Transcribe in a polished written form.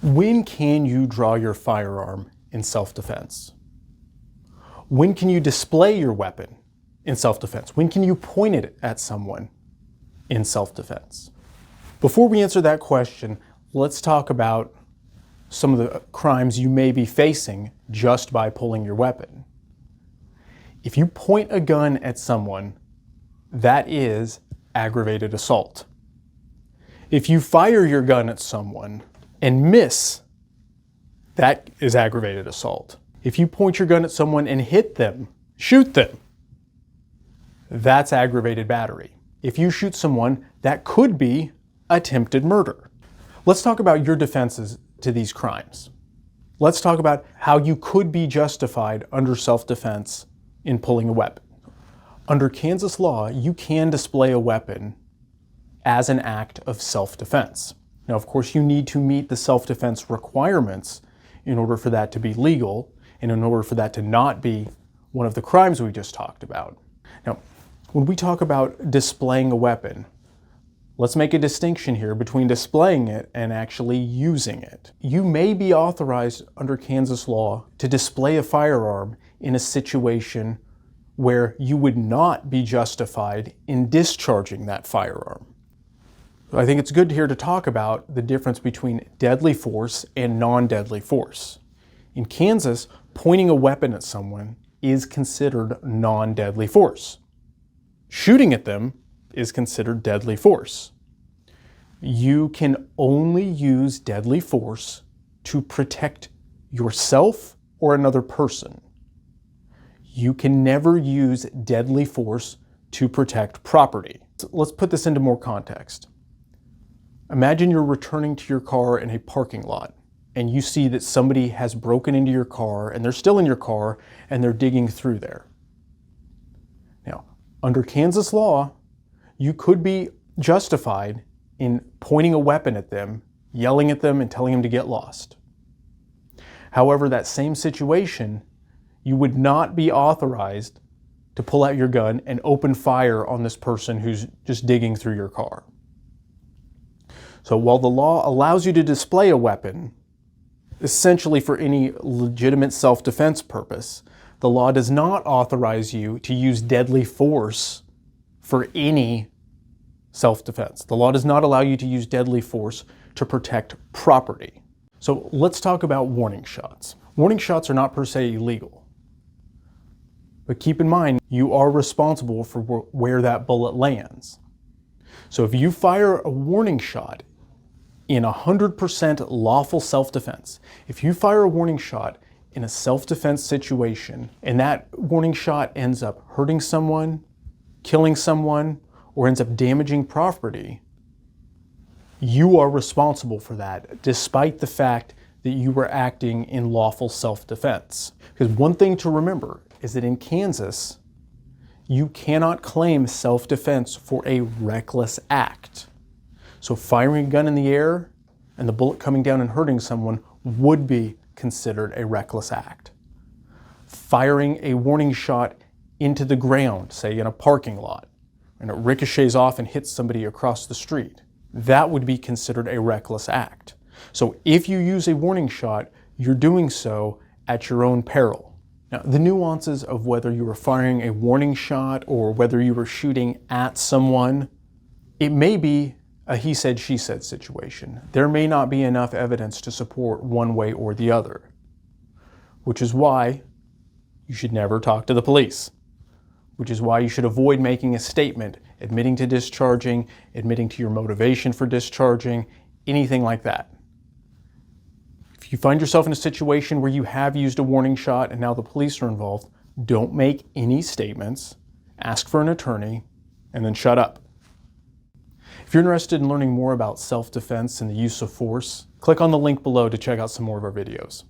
When can you draw your firearm in self-defense? When can you display your weapon in self-defense? When can you point it at someone in self-defense? Before we answer that question, let's talk about some of the crimes you may be facing just by pulling your weapon. If you point a gun at someone, that is aggravated assault. If you fire your gun at someone and miss, that is aggravated assault. If you point your gun at someone and hit them, shoot them, that's aggravated battery. If you shoot someone, that could be attempted murder. Let's talk about your defenses to these crimes. Let's talk about how you could be justified under self-defense in pulling a weapon. Under Kansas law, you can display a weapon as an act of self-defense. Now, of course, you need to meet the self-defense requirements in order for that to be legal and in order for that to not be one of the crimes we just talked about. Now, when we talk about displaying a weapon, let's make a distinction here between displaying it and actually using it. You may be authorized under Kansas law to display a firearm in a situation where you would not be justified in discharging that firearm. I think it's good here to talk about the difference between deadly force and non-deadly force. In Kansas, pointing a weapon at someone is considered non-deadly force. Shooting at them is considered deadly force. You can only use deadly force to protect yourself or another person. You can never use deadly force to protect property. Let's put this into more context. Imagine you're returning to your car in a parking lot and you see that somebody has broken into your car and they're still in your car and they're digging through there. Now, under Kansas law, you could be justified in pointing a weapon at them, yelling at them, and telling them to get lost. However, that same situation, you would not be authorized to pull out your gun and open fire on this person who's just digging through your car. So while the law allows you to display a weapon, essentially for any legitimate self-defense purpose, the law does not authorize you to use deadly force for any self-defense. The law does not allow you to use deadly force to protect property. So let's talk about warning shots. Warning shots are not per se illegal. But keep in mind, you are responsible for where that bullet lands. So if you fire a warning shot in 100% lawful self-defense, if you fire a warning shot in a self-defense situation and that warning shot ends up hurting someone, killing someone, or ends up damaging property, you are responsible for that, despite the fact that you were acting in lawful self-defense. Because one thing to remember is that in Kansas, you cannot claim self-defense for a reckless act. So firing a gun in the air and the bullet coming down and hurting someone would be considered a reckless act. Firing a warning shot into the ground, say in a parking lot, and it ricochets off and hits somebody across the street, that would be considered a reckless act. So if you use a warning shot, you're doing so at your own peril. Now, the nuances of whether you were firing a warning shot or whether you were shooting at someone, it may be a he said, she said situation. There may not be enough evidence to support one way or the other, which is why you should never talk to the police, which is why you should avoid making a statement, admitting to discharging, admitting to your motivation for discharging, anything like that. If you find yourself in a situation where you have used a warning shot and now the police are involved, don't make any statements, ask for an attorney, and then shut up. If you're interested in learning more about self-defense and the use of force, click on the link below to check out some more of our videos.